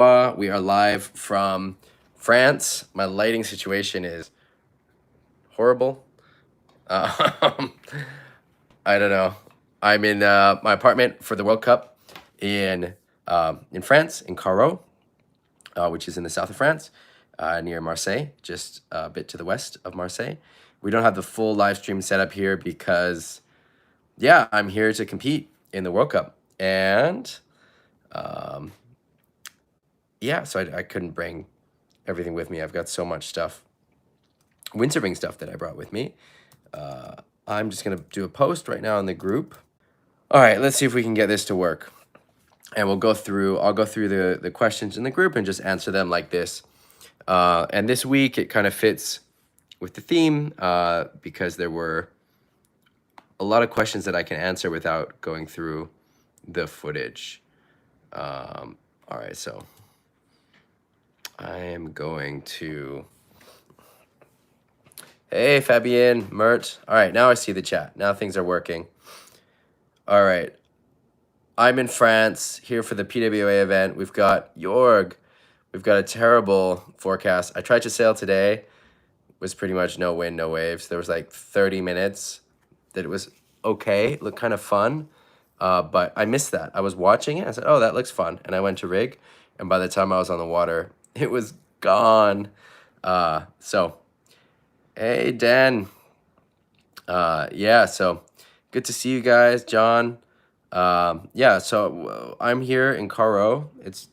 We are live from France. My lighting situation is horrible. I don't know. I'm in my apartment for the World Cup in France, in Carreau, which is in the south of France, near Marseille, just a bit to the west of Marseille. We don't have the full live stream set up here because, yeah, I'm here to compete in the World Cup. And yeah, so I couldn't bring everything with me. I've got so much stuff, windsurfing stuff that I brought with me. I'm just gonna do a post right now in the group. All right, let's see if we can get this to work. And I'll go through the questions in the group and just answer them like this. And this week it kind of fits with the theme because there were a lot of questions that I can answer without going through the footage. All right, so I am going to, hey, Fabienne, Mert. All right, now I see the chat. Now things are working. All right. I'm in France here for the PWA event. We've got Jorg. We've got a terrible forecast. I tried to sail today. It was pretty much no wind, no waves. There was like 30 minutes that it was okay. It looked kind of fun. But I missed that. I was watching it. I said, oh, that looks fun. And I went to rig. And by the time I was on the water, it was gone. So, hey, Dan. Yeah, so good to see you guys, John. Yeah, so I'm here in Carreau. It's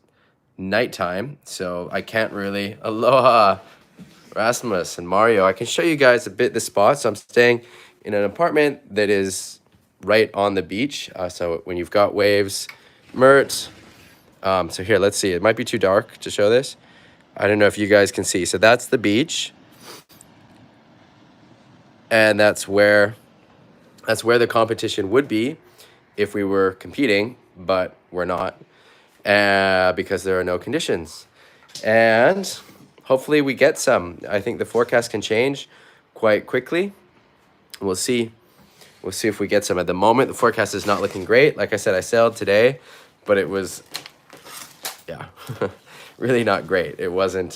nighttime, so I can't really. Aloha, Rasmus and Mario. I can show you guys a bit the spot. So I'm staying in an apartment that is right on the beach. So when you've got waves, Mert. So here, let's see. It might be too dark to show this. I don't know if you guys can see. So that's the beach. And that's where the competition would be if we were competing, but we're not because there are no conditions. And hopefully we get some. I think the forecast can change quite quickly. We'll see. We'll see if we get some. At the moment, the forecast is not looking great. Like I said, I sailed today, but it was, yeah, really not great. It wasn't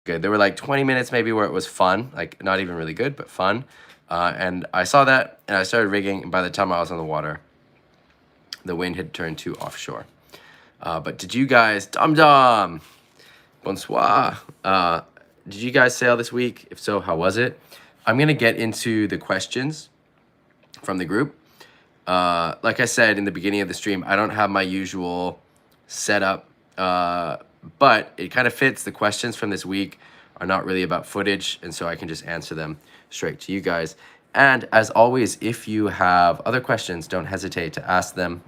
good. There were like 20 minutes maybe where it was fun, like not even really good, but fun. And I saw that and I started rigging. And by the time I was on the water, the wind had turned to offshore. But did you guys, Dom, bonsoir. Did you guys sail this week? If so, how was it? I'm going to get into the questions from the group. Like I said in the beginning of the stream, I don't have my usual setup, but it kind of fits. The questions from this week are not really about footage, and so I can just answer them straight to you guys. And as always, if you have other questions, don't hesitate to ask them.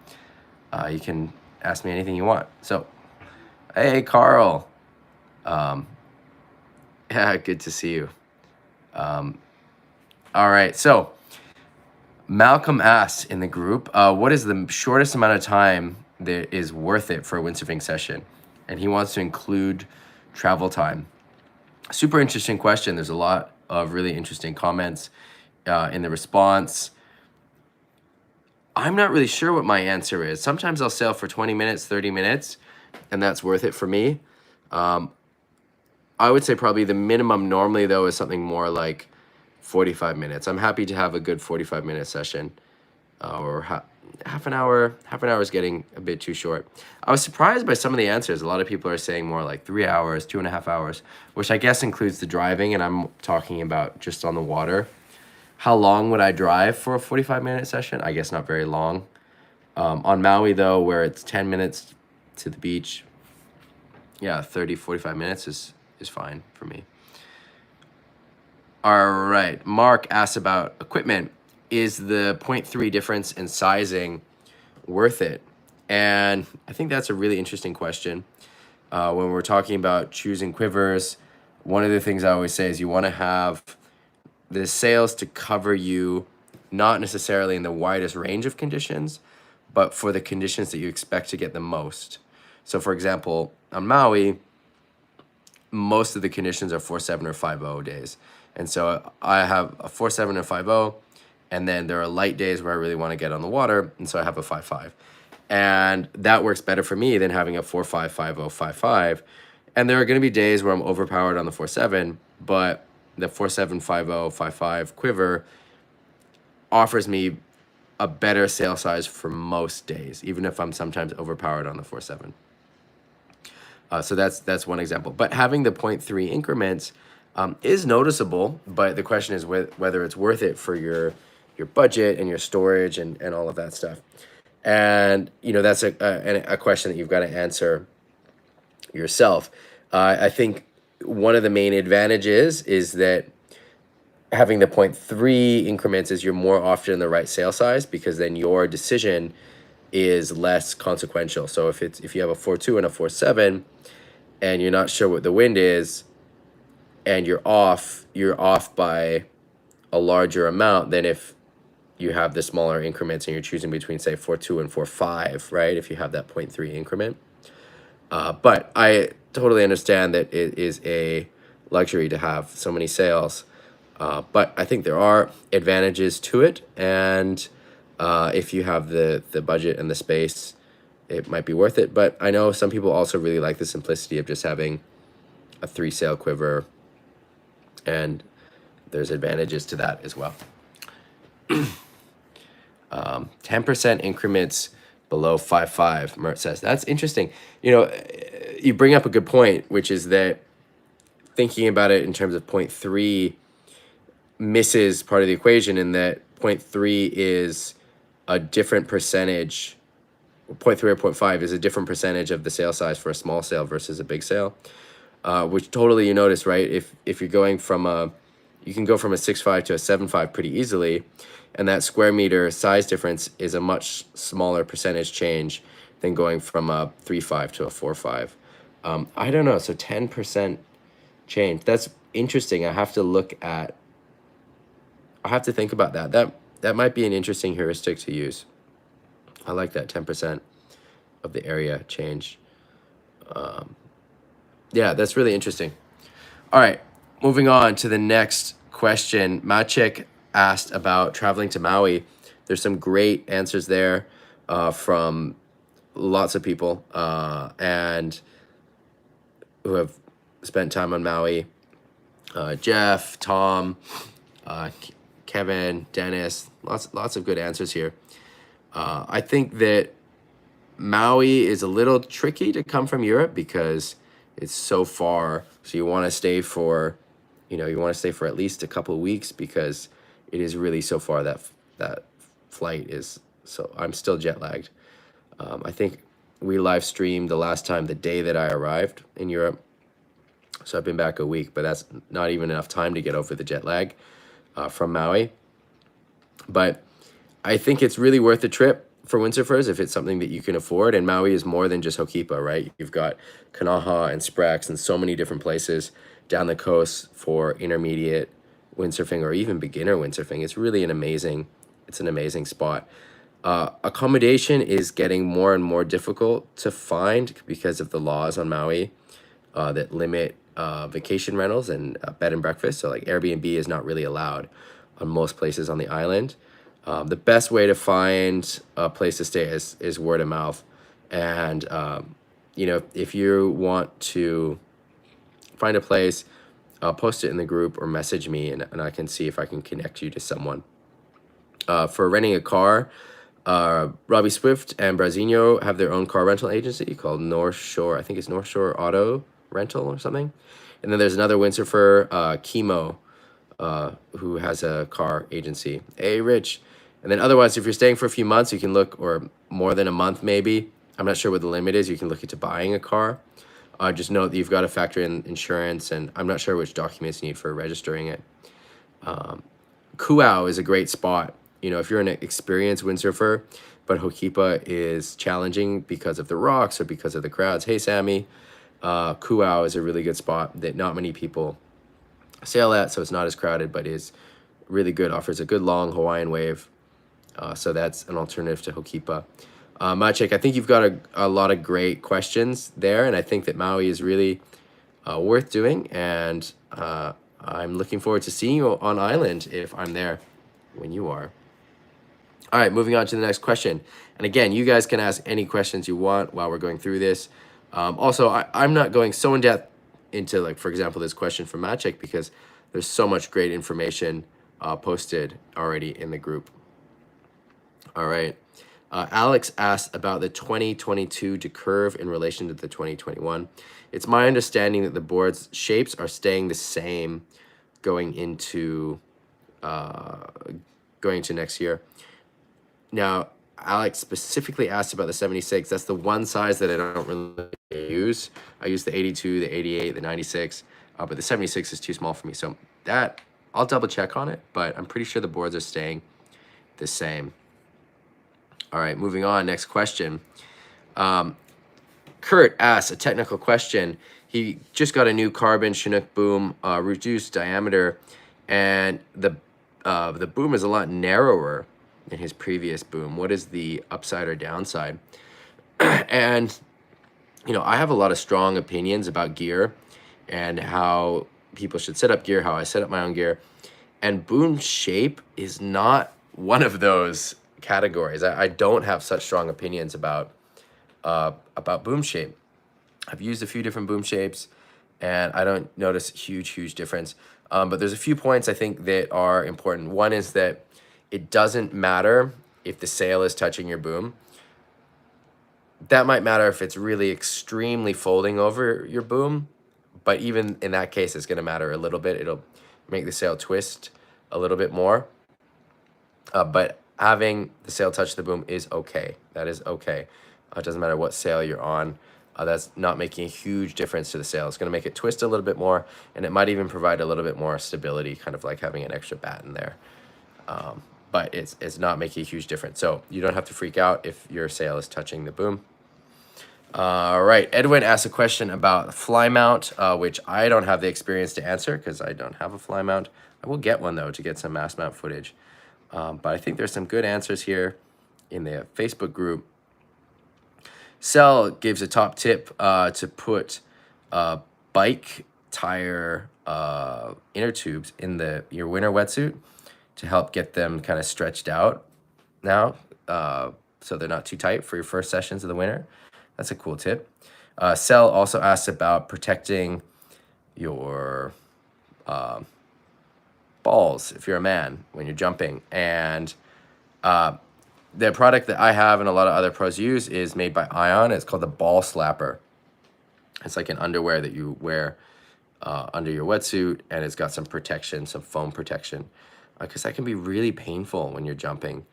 You can ask me anything you want. So, hey, Carl. Yeah, good to see you. All right, so Malcolm asks in the group, what is the shortest amount of time that is worth it for a windsurfing session? And he wants to include travel time. Super interesting question. There's a lot of really interesting comments in the response. I'm not really sure what my answer is. Sometimes I'll sail for 20 minutes, 30 minutes, and that's worth it for me. I would say probably the minimum normally, though, is something more like 45 minutes. I'm happy to have a good 45-minute session or half an hour. Half an hour is getting a bit too short. I was surprised by some of the answers. A lot of people are saying more like 3 hours, 2.5 hours, which I guess includes the driving, and I'm talking about just on the water. How long would I drive for a 45-minute session? I guess not very long. On Maui, though, where it's 10 minutes to the beach, yeah, 30, 45 minutes is fine for me. All right, Mark asks about equipment. Is the 0.3 difference in sizing worth it? And I think that's a really interesting question. When we're talking about choosing quivers, one of the things I always say is you want to have the sails to cover you, not necessarily in the widest range of conditions, but for the conditions that you expect to get the most. So for example, on Maui, most of the conditions are 4.7 or 5.0 days. And so I have a 4.7 or 5.0, and then there are light days where I really want to get on the water, and so I have a 5.5. And that works better for me than having a 4.5, 5.0, 5.5. And there are going to be days where I'm overpowered on the 4.7, but the 4.7, 5.0, 5.5 quiver offers me a better sail size for most days, even if I'm sometimes overpowered on the 4.7. So that's one example. But having the 0.3 increments is noticeable, but the question is whether it's worth it for your budget and your storage and all of that stuff. And that's a question that you've got to answer yourself. I think one of the main advantages is that having the 0.3 increments is you're more often in the right sail size, because then your decision is less consequential. So if you have a 4.2 and a 4.7 and you're not sure what the wind is and you're off by a larger amount than if you have the smaller increments and you're choosing between, say, 4.2 and 4.5, right? If you have that 0.3 increment. But I totally understand that it is a luxury to have so many sails. But I think there are advantages to it. And if you have the budget and the space, it might be worth it. But I know some people also really like the simplicity of just having a 3-sail quiver. And there's advantages to that as well. 10% increments below 5.5, Mert says. That's interesting. You bring up a good point, which is that thinking about it in terms of 0.3 misses part of the equation, in that 0.3 is a different percentage. 0.3 or 0.5 is a different percentage of the sail size for a small sail versus a big sail, which totally you notice, right? If you're going from you can go from a 6.5 to a 7.5 pretty easily, and that square meter size difference is a much smaller percentage change than going from a 3.5 to a 4.5. I don't know, so 10% change. That's interesting. I have to think about that. That might be an interesting heuristic to use. I like that 10% of the area change. Yeah, that's really interesting. All right, moving on to the next question. Maciek asked about traveling to Maui. There's some great answers there from lots of people and who have spent time on Maui. Jeff, Tom, Kevin, Dennis, lots of good answers here. I think that Maui is a little tricky to come from Europe because it's so far. So you want to stay for, at least a couple of weeks, because it is really so far. That flight is so. I'm still jet lagged. I think we live streamed the last time the day that I arrived in Europe. So I've been back a week, but that's not even enough time to get over the jet lag from Maui. But I think it's really worth the trip for windsurfers if it's something that you can afford. And Maui is more than just Hokipa, right? You've got Kanaha and Sprax and so many different places down the coast for intermediate windsurfing or even beginner windsurfing. It's really an amazing spot. Accommodation is getting more and more difficult to find because of the laws on Maui that limit vacation rentals and bed and breakfast. So like Airbnb is not really allowed on most places on the island. The best way to find a place to stay is word of mouth. And, if you want to find a place, post it in the group or message me and I can see if I can connect you to someone. For renting a car, Robbie Swift and Brazinho have their own car rental agency called North Shore. I think it's North Shore Auto Rental or something. And then there's another windsurfer, Chemo, who has a car agency. Hey, Rich. And then otherwise, if you're staying for a few months, you can look, or more than a month maybe. I'm not sure what the limit is. You can look into buying a car. Just note that you've got to factor in insurance, and I'm not sure which documents you need for registering it. Kuau is a great spot. If you're an experienced windsurfer, but Hokipa is challenging because of the rocks or because of the crowds. Hey, Sammy. Kuau is a really good spot that not many people sail at, so it's not as crowded, but is really good. Offers a good long Hawaiian wave. So that's an alternative to Hokipa. Maciek, I think you've got a lot of great questions there, and I think that Maui is really worth doing, and I'm looking forward to seeing you on island if I'm there when you are. All right, moving on to the next question. And again, you guys can ask any questions you want while we're going through this. Also, I'm not going so in depth into, like, for example, this question from Maciek, because there's so much great information posted already in the group. All right. Alex asked about the 2022 to curve in relation to the 2021. It's my understanding that the board's shapes are staying the same going into next year. Now, Alex specifically asked about the 76. That's the one size that I don't really use. I use the 82, the 88, the 96, but the 76 is too small for me. So that, I'll double check on it, but I'm pretty sure the boards are staying the same. All right, moving on. Next question. Kurt asks a technical question. He just got a new carbon Chinook boom, reduced diameter, and the boom is a lot narrower than his previous boom. What is the upside or downside? And, you know, I have a lot of strong opinions about gear and how people should set up gear, how I set up my own gear. And boom shape is not one of those categories. I don't have such strong opinions about boom shape. I've used a few different boom shapes, and I don't notice huge difference. But there's a few points I think that are important. One is that it doesn't matter if the sail is touching your boom. That might matter if it's really extremely folding over your boom, but even in that case, it's going to matter a little bit. It'll make the sail twist a little bit more. But having the sail touch the boom is okay. That is okay. It doesn't matter what sail you're on. That's not making a huge difference to the sail. It's going to make it twist a little bit more, and it might even provide a little bit more stability, kind of like having an extra batten there. But it's not making a huge difference. So you don't have to freak out if your sail is touching the boom. All right, Edwin asked a question about fly mount, which I don't have the experience to answer because I don't have a fly mount. I will get one, though, to get some mast mount footage. But I think there's some good answers here in the Facebook group. Cell gives a top tip to put bike tire inner tubes in your winter wetsuit to help get them kind of stretched out now, so they're not too tight for your first sessions of the winter. That's a cool tip. Cell also asks about protecting your balls if you're a man when you're jumping. And the product that I have and a lot of other pros use is made by Ion. It's called the Ball Slapper. It's like an underwear that you wear under your wetsuit, and it's got some protection, some foam protection, because that can be really painful when you're jumping.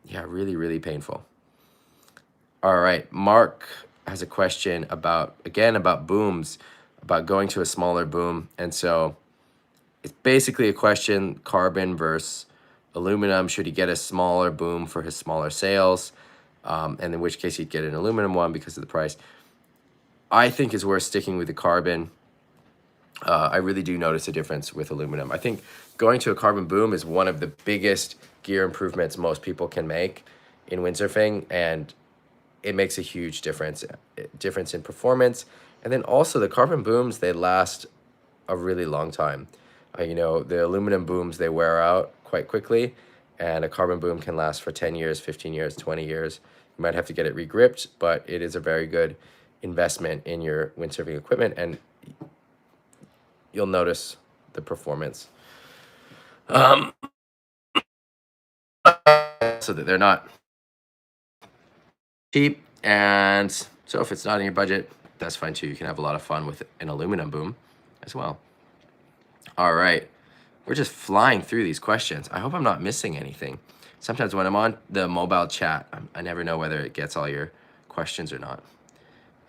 Yeah, really painful. All right, Mark has a question about booms, about going to a smaller boom. And so it's basically a question, carbon versus aluminum. Should he get a smaller boom for his smaller sails? And in which case he'd get an aluminum one because of the price. I think it's worth sticking with the carbon. I really do notice a difference with aluminum. I think going to a carbon boom is one of the biggest gear improvements most people can make in windsurfing, and it makes a huge difference in performance. And then also the carbon booms, they last a really long time. You know, the aluminum booms, they wear out quite quickly, and a carbon boom can last for 10 years, 15 years, 20 years. You might have to get it regripped, but it is a very good investment in your windsurfing equipment, and you'll notice the performance. So that they're not cheap, and so if it's not in your budget, that's fine too. You can have a lot of fun with an aluminum boom as well. All right, we're just flying through these questions. I hope I'm not missing anything. Sometimes when I'm on the mobile chat, I never know whether it gets all your questions or not.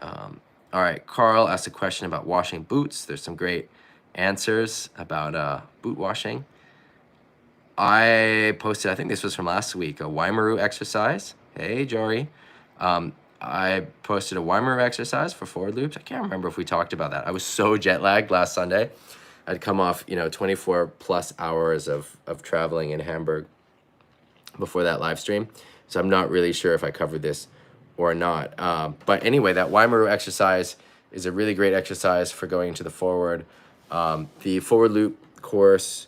All right, Carl asked a question about washing boots. There's some great answers about boot washing. I posted, I think this was from last week, a Waimaru exercise. Hey, Jory. I posted a Waimaru exercise for forward loops. I can't remember if we talked about that. I was so jet lagged last Sunday. I'd come off, 24 plus hours of traveling in Hamburg before that live stream. So I'm not really sure if I covered this or not. But anyway, that Waimaru exercise is a really great exercise for going into the forward. The forward loop course,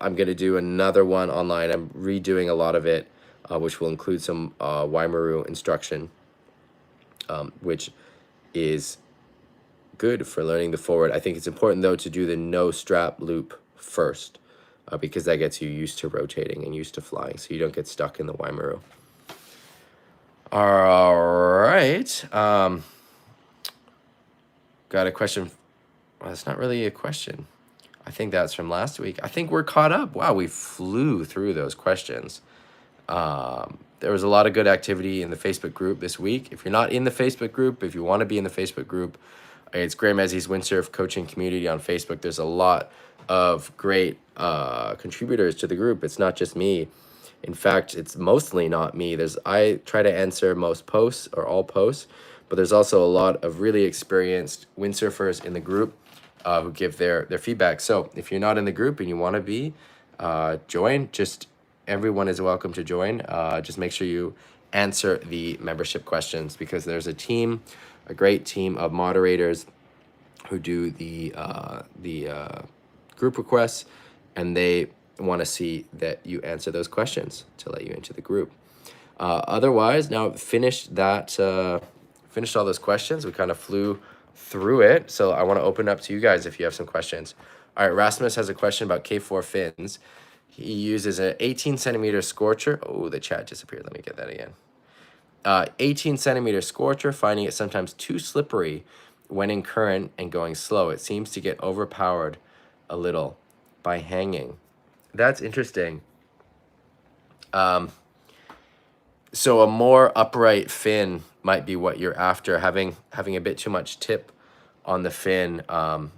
I'm going to do another one online. I'm redoing a lot of it, which will include some Waimaru instruction, which is good for learning the forward. I think it's important, though, to do the no strap loop first, because that gets you used to rotating and used to flying, so you don't get stuck in the Waimaru. All right. Got a question. Well, it's not really a question. I think that's from last week. I think we're caught up. Wow, we flew through those questions. There was a lot of good activity in the Facebook group this week. If you're not in the Facebook group, if you want to be in the Facebook group, it's Graham Ezzy's Windsurf Coaching Community on Facebook. There's a lot of great contributors to the group. It's not just me. In fact, it's mostly not me. I try to answer most posts or all posts, but there's also a lot of really experienced windsurfers in the group who give their feedback. So if you're not in the group and you want to be, join. Just everyone is welcome to join. Just make sure you answer the membership questions, because there's a great team of moderators who do the group requests, and they want to see that you answer those questions to let you into the group. Otherwise, now finished all those questions. We kind of flew through it, so I want to open up to you guys if you have some questions. All right, Rasmus has a question about K4 fins. He uses an 18 centimeter scorcher. Oh, the chat disappeared. Let me get that again. 18 centimeter scorcher, finding it sometimes too slippery when in current and going slow. It seems to get overpowered a little by hanging. That's interesting. So a more upright fin might be what you're after, having a bit too much tip on the fin, I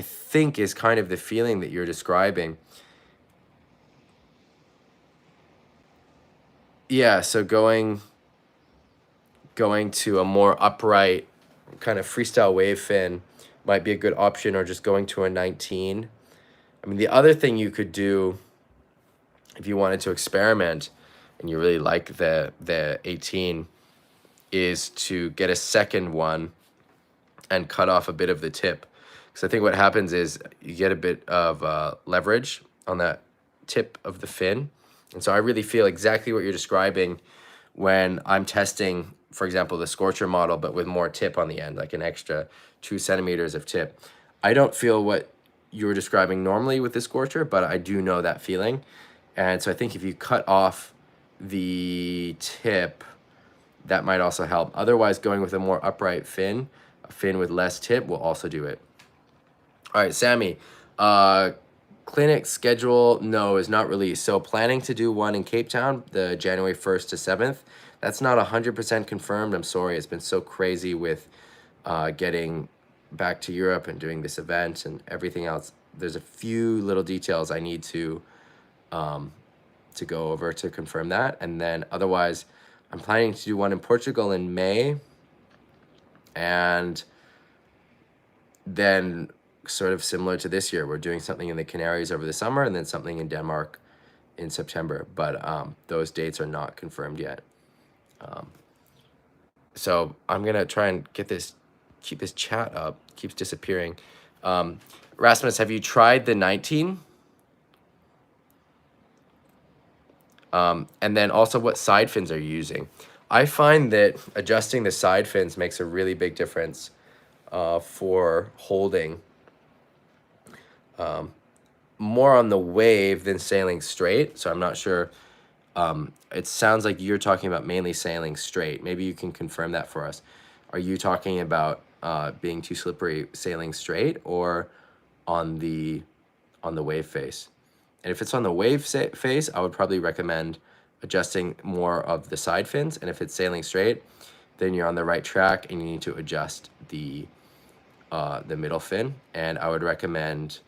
think is kind of the feeling that you're describing. Yeah, so going to a more upright kind of freestyle wave fin might be a good option, or just going to a 19. I mean, the other thing you could do if you wanted to experiment and you really like the 18 is to get a second one and cut off a bit of the tip. Because I think what happens is you get a bit of leverage on that tip of the fin. And so I really feel exactly what you're describing when I'm testing, for example, the scorcher model, but with more tip on the end, like an extra 2 centimeters of tip. I don't feel what you were describing normally with the scorcher, but I do know that feeling. And so I think if you cut off the tip, that might also help. Otherwise, going with a more upright fin, a fin with less tip, will also do it. All right, Sammy, clinic schedule, no, is not released. So planning to do one in Cape Town, the January 1st to 7th. That's not 100% confirmed. I'm sorry, it's been so crazy with getting back to Europe and doing this event and everything else. There's a few little details I need to go over to confirm that. And then otherwise, I'm planning to do one in Portugal in May, and then sort of similar to this year, we're doing something in the Canaries over the summer, and then something in Denmark in September. But those dates are not confirmed yet. So I'm gonna try and keep this chat up. Keeps disappearing. Rasmus, have you tried the 19? And then also, what side fins are you using? I find that adjusting the side fins makes a really big difference for holding more on the wave than sailing straight. So I'm not sure. It sounds like you're talking about mainly sailing straight. Maybe you can confirm that for us. Are you talking about being too slippery sailing straight, or on the wave face? And if it's on the wave face, I would probably recommend adjusting more of the side fins. And if it's sailing straight, then you're on the right track and you need to adjust the middle fin. And I would recommend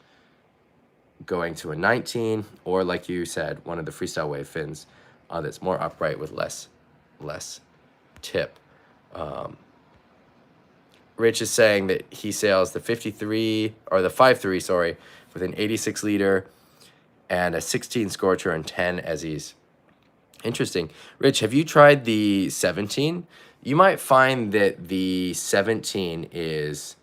going to a 19, or like you said, one of the freestyle wave fins that's more upright with less tip. Rich is saying that he sails the 53 or the 5.3, sorry, with an 86 liter and a 16 scorcher and 10 Ezzies. Interesting. Rich, have you tried the 17? You might find that the 17 is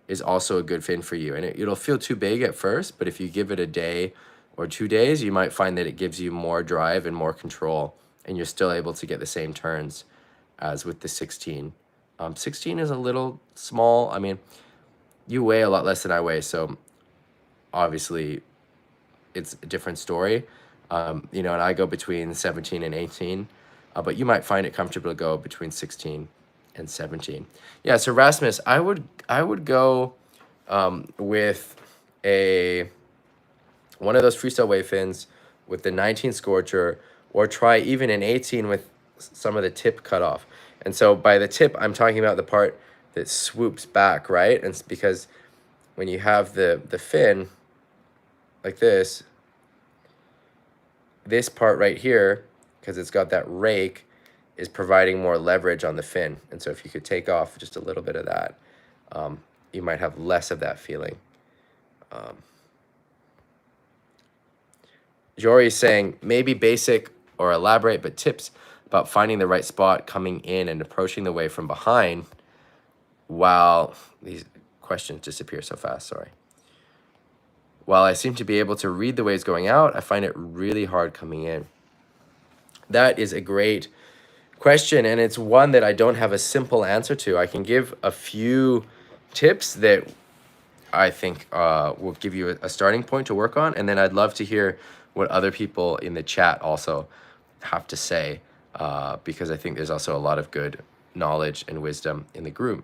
is also a good fin for you. And it'll feel too big at first, but if you give it a day or 2 days, you might find that it gives you more drive and more control, and you're still able to get the same turns as with the 16. 16 is a little small. I mean, you weigh a lot less than I weigh, so obviously it's a different story. You know, and I go between 17 and 18, but you might find it comfortable to go between 16 and 17. Yeah, so Rasmus, I would go with one of those freestyle wave fins with the 19 Scorcher, or try even an 18 with some of the tip cut off. And so by the tip, I'm talking about the part that swoops back, right? And it's because when you have the fin like this part right here, because it's got that rake, is providing more leverage on the fin. And so if you could take off just a little bit of that, you might have less of that feeling. Jory is saying maybe basic or elaborate, but tips about finding the right spot, coming in and approaching the wave from behind. While these questions disappear so fast, sorry. While I seem to be able to read the waves going out, I find it really hard coming in. That is a great question, and it's one that I don't have a simple answer to. I can give a few tips that I think will give you a starting point to work on, and then I'd love to hear what other people in the chat also have to say, because I think there's also a lot of good knowledge and wisdom in the group.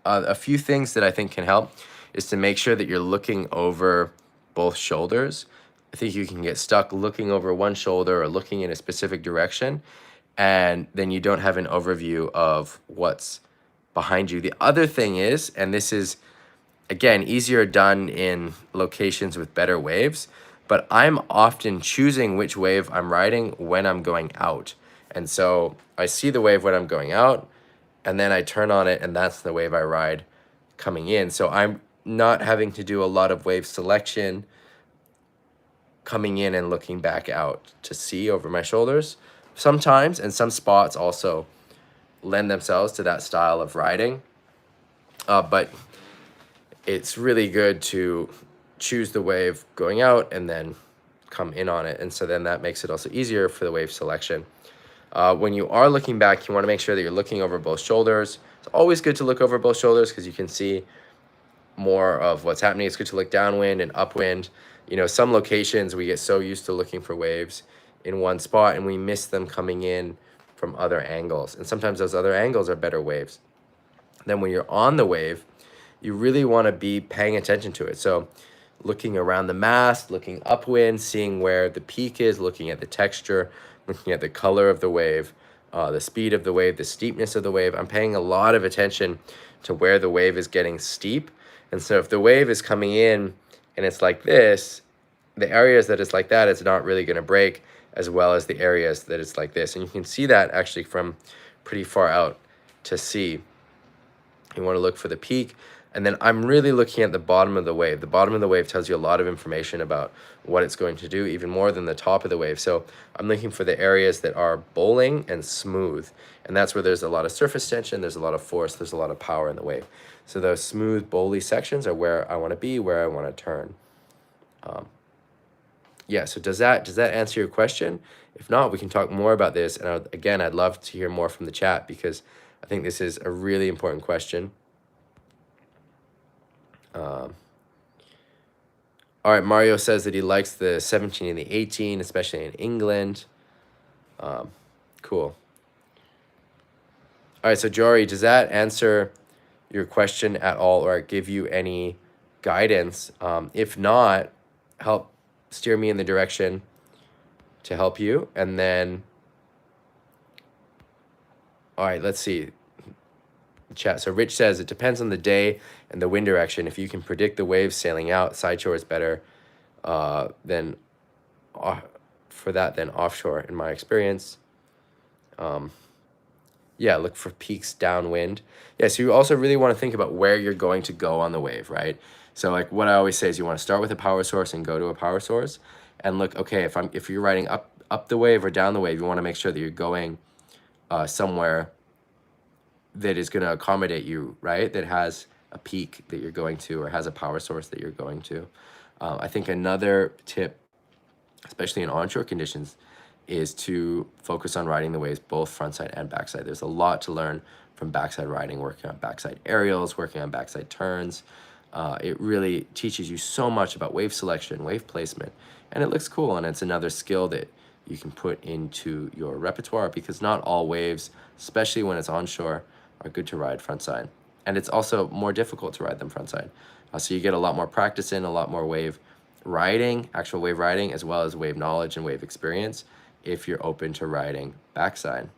A few things that I think can help is to make sure that you're looking over both shoulders. I think you can get stuck looking over one shoulder or looking in a specific direction, and then you don't have an overview of what's behind you. The other thing is, and this is, again, easier done in locations with better waves, but I'm often choosing which wave I'm riding when I'm going out. And so I see the wave when I'm going out, and then I turn on it, and that's the wave I ride coming in. So I'm not having to do a lot of wave selection coming in and looking back out to see over my shoulders sometimes, and some spots also lend themselves to that style of riding. But it's really good to choose the wave going out and then come in on it. And so then that makes it also easier for the wave selection. When you are looking back, you want to make sure that you're looking over both shoulders. It's always good to look over both shoulders because you can see more of what's happening. It's good to look downwind and upwind. You know, some locations we get so used to looking for waves in one spot and we miss them coming in from other angles. And sometimes those other angles are better waves. Then when you're on the wave, you really want to be paying attention to it. So looking around the mast, looking upwind, seeing where the peak is, looking at the texture, looking at the color of the wave, the speed of the wave, the steepness of the wave. I'm paying a lot of attention to where the wave is getting steep. And so if the wave is coming in and it's like this, the areas that it's like that, it's not really going to break, as well as the areas that it's like this. And you can see that actually from pretty far out to sea. You want to look for the peak. And then I'm really looking at the bottom of the wave. The bottom of the wave tells you a lot of information about what it's going to do, even more than the top of the wave. So I'm looking for the areas that are bowling and smooth. And that's where there's a lot of surface tension, there's a lot of force, there's a lot of power in the wave. So those smooth, bowly sections are where I want to be, where I want to turn. Yeah, so does that answer your question? If not, we can talk more about this. And again, I'd love to hear more from the chat because I think this is a really important question. All right, Mario says that he likes the 17 and the 18, especially in England. Cool. All right, so Jory, does that answer your question at all or give you any guidance? If not, help steer me in the direction to help you. And then, all right, let's see. Chat. So Rich says it depends on the day and the wind direction. If you can predict the waves sailing out, sideshore is better than for that than offshore in my experience. Yeah, look for peaks downwind. Yeah, so you also really want to think about where you're going to go on the wave, right? So like what I always say is you want to start with a power source and go to a power source and look, okay, if you're riding up the wave or down the wave, you want to make sure that you're going somewhere that is going to accommodate you, right? That has a peak that you're going to or has a power source that you're going to. I think another tip, especially in onshore conditions, is to focus on riding the waves both frontside and backside. There's a lot to learn from backside riding, working on backside aerials, working on backside turns. It really teaches you so much about wave selection, wave placement, and it looks cool, and it's another skill that you can put into your repertoire, because not all waves, especially when it's onshore, are good to ride frontside. And it's also more difficult to ride them frontside. So you get a lot more practice in, a lot more wave riding, actual wave riding, as well as wave knowledge and wave experience if you're open to riding backside.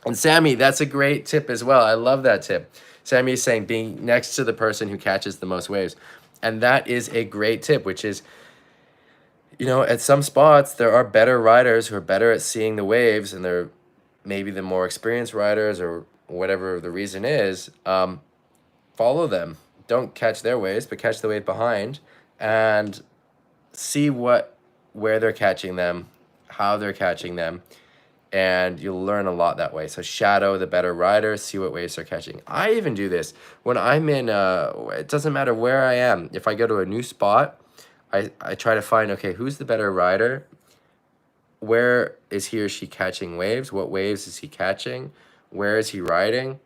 And Sammy, that's a great tip as well. I love that tip. Sammy is saying being next to the person who catches the most waves. And that is a great tip, which is, you know, at some spots, there are better riders who are better at seeing the waves, and they're maybe the more experienced riders, or whatever the reason is. Follow them. Don't catch their waves, but catch the wave behind and see where they're catching them, how they're catching them, and you'll learn a lot that way. So shadow the better riders, see what waves they're catching. I even do this when I'm in, it doesn't matter where I am. If I go to a new spot, I try to find, okay, who's the better rider? Where is he or she catching waves? What waves is he catching? Where is he riding?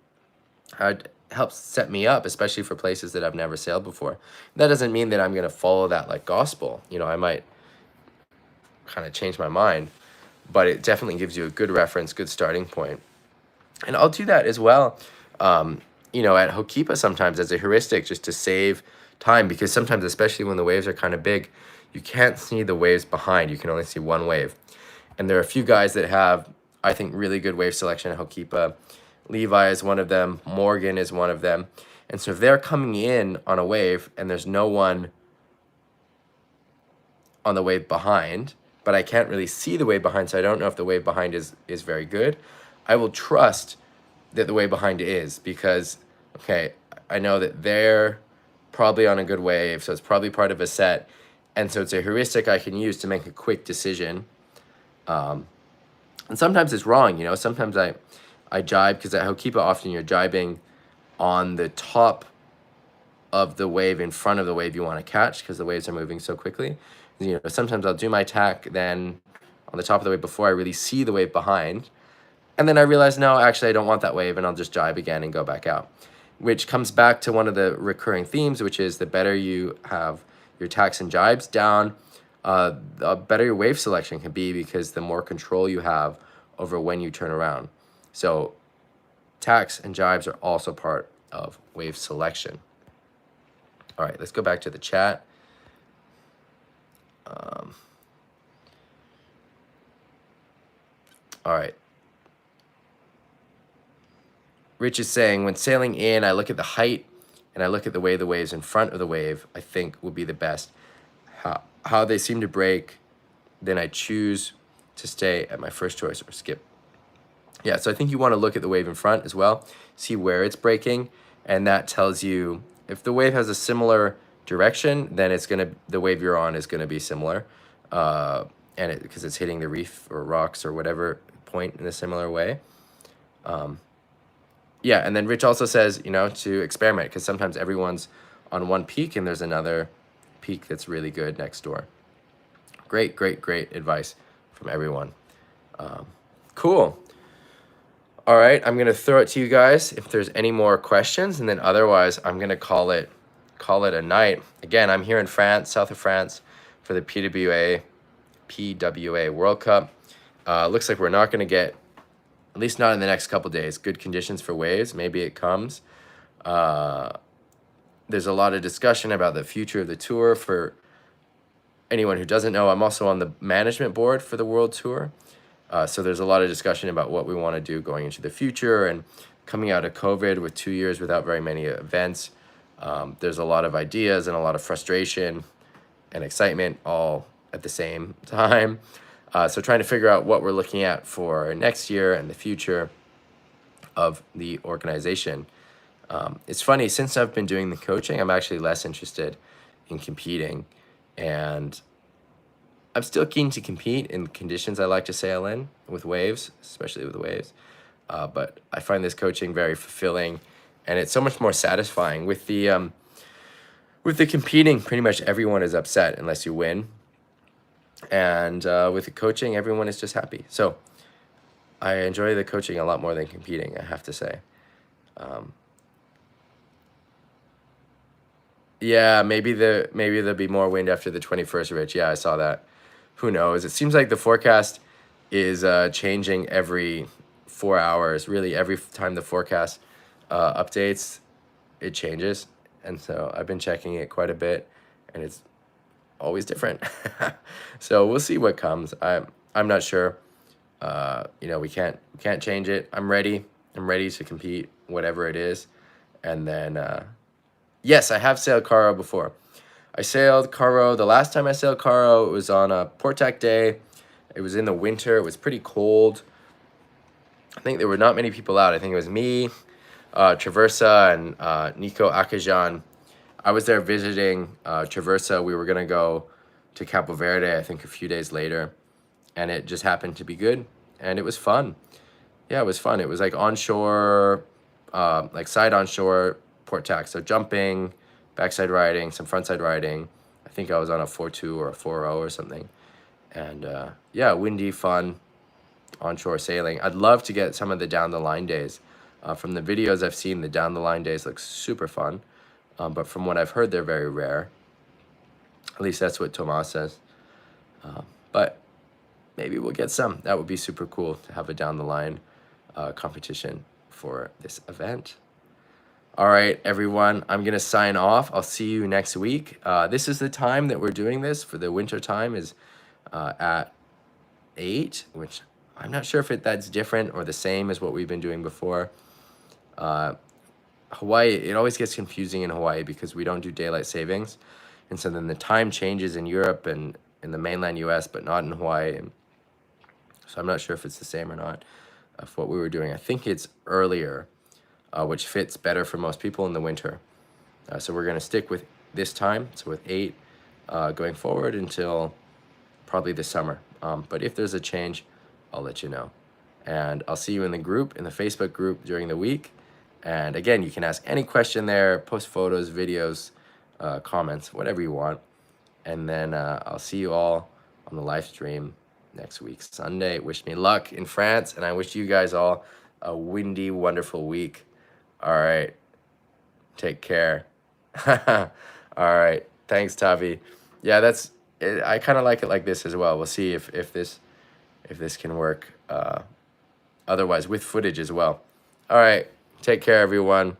It helps set me up, especially for places that I've never sailed before. That doesn't mean that I'm going to follow that like gospel. You know, I might kind of change my mind, but it definitely gives you a good reference, good starting point. And I'll do that as well, you know, at Hokipa sometimes as a heuristic, just to save time, because sometimes, especially when the waves are kind of big, you can't see the waves behind. You can only see one wave. And there are a few guys that have, I think, really good wave selection at Hokipa. Levi is one of them. Morgan is one of them. And so if they're coming in on a wave and there's no one on the wave behind, but I can't really see the wave behind, so I don't know if the wave behind is very good, I will trust that the wave behind is, because, okay, I know that they're probably on a good wave, so it's probably part of a set, and so it's a heuristic I can use to make a quick decision. And sometimes it's wrong, you know. Sometimes I jibe, because at Hokipa often you're jibing on the top of the wave in front of the wave you want to catch, because the waves are moving so quickly. You know, sometimes I'll do my tack then on the top of the wave before I really see the wave behind, and then I realize, no, actually I don't want that wave, and I'll just jibe again and go back out, which comes back to one of the recurring themes, which is the better you have your tacks and jibes down, the better your wave selection can be, because the more control you have over when you turn around. So tacks and jibes are also part of wave selection. All right, let's go back to the chat. All right. Rich is saying, when sailing in, I look at the height and I look at the way the waves in front of the wave, I think would be the best. How they seem to break, then I choose to stay at my first choice or skip. Yeah, so I think you want to look at the wave in front as well, see where it's breaking, and that tells you if the wave has a similar direction, then the wave you're on is gonna be similar, and because it's hitting the reef or rocks or whatever point in a similar way. Yeah, and then Rich also says, you know, to experiment, because sometimes everyone's on one peak and there's another peak that's really good next door. Great advice from everyone. Cool. All right, I'm gonna throw it to you guys if there's any more questions, and then otherwise I'm gonna call it a night. Again, I'm here in France, south of France, for the PWA World Cup. Looks like we're not gonna get, at least not in the next couple days, good conditions for waves. Maybe it comes. There's a lot of discussion about the future of the tour. For anyone who doesn't know, I'm also on the management board for the World Tour. So there's a lot of discussion about what we want to do going into the future, and coming out of COVID with 2 years without very many events. There's a lot of ideas and a lot of frustration and excitement all at the same time. So trying to figure out what we're looking at for next year and the future of the organization. It's funny, since I've been doing the coaching, I'm actually less interested in competing, and I'm still keen to compete in conditions I like to sail in with waves, especially with waves. But I find this coaching very fulfilling, and it's so much more satisfying. With the competing, pretty much everyone is upset unless you win, and with the coaching, everyone is just happy. So I enjoy the coaching a lot more than competing, I have to say. Yeah, maybe there'll be more wind after the 21st, Rich. Yeah, I saw that. Who knows? It seems like the forecast is changing every 4 hours. Really, every time the forecast updates, it changes. And so I've been checking it quite a bit, and it's always different. So we'll see what comes. I'm not sure. We can't change it. I'm ready. I'm ready to compete, whatever it is. And then yes, I have sailed Caro before. I sailed Caro. The last time I sailed Caro, it was on a Portac day. It was in the winter. It was pretty cold. I think there were not many people out. I think it was me, Traversa, and Nico Akajan. I was there visiting Traversa. We were going to go to Campo Verde, I think, a few days later. And it just happened to be good. And it was fun. Yeah, it was fun. It was like onshore, like side onshore Portac. So jumping, backside riding, some frontside riding. I think I was on a 4.2 or a 4.0 or something. And yeah, windy, fun, onshore sailing. I'd love to get some of the down the line days. From the videos I've seen, the down the line days look super fun. But from what I've heard, they're very rare. At least that's what Tomas says. But maybe we'll get some. That would be super cool to have a down the line competition for this event. All right, everyone, I'm going to sign off. I'll see you next week. This is the time that we're doing this for the winter time is at 8, which I'm not sure if that's different or the same as what we've been doing before. Hawaii, it always gets confusing in Hawaii because we don't do daylight savings. And so then the time changes in Europe and in the mainland US, but not in Hawaii. And so I'm not sure if it's the same or not of what we were doing. I think it's earlier, which fits better for most people in the winter. So we're going to stick with this time, so with 8 going forward until probably the summer. But if there's a change, I'll let you know. And I'll see you in the group, in the Facebook group during the week. And again, you can ask any question there, post photos, videos, comments, whatever you want. And then I'll see you all on the live stream next week, Sunday. Wish me luck in France, and I wish you guys all a windy, wonderful week. All right. Take care. All right. Thanks, Tavi. Yeah, that's it. I kind of like it like this as well. We'll see if this can work otherwise with footage as well. All right. Take care, everyone.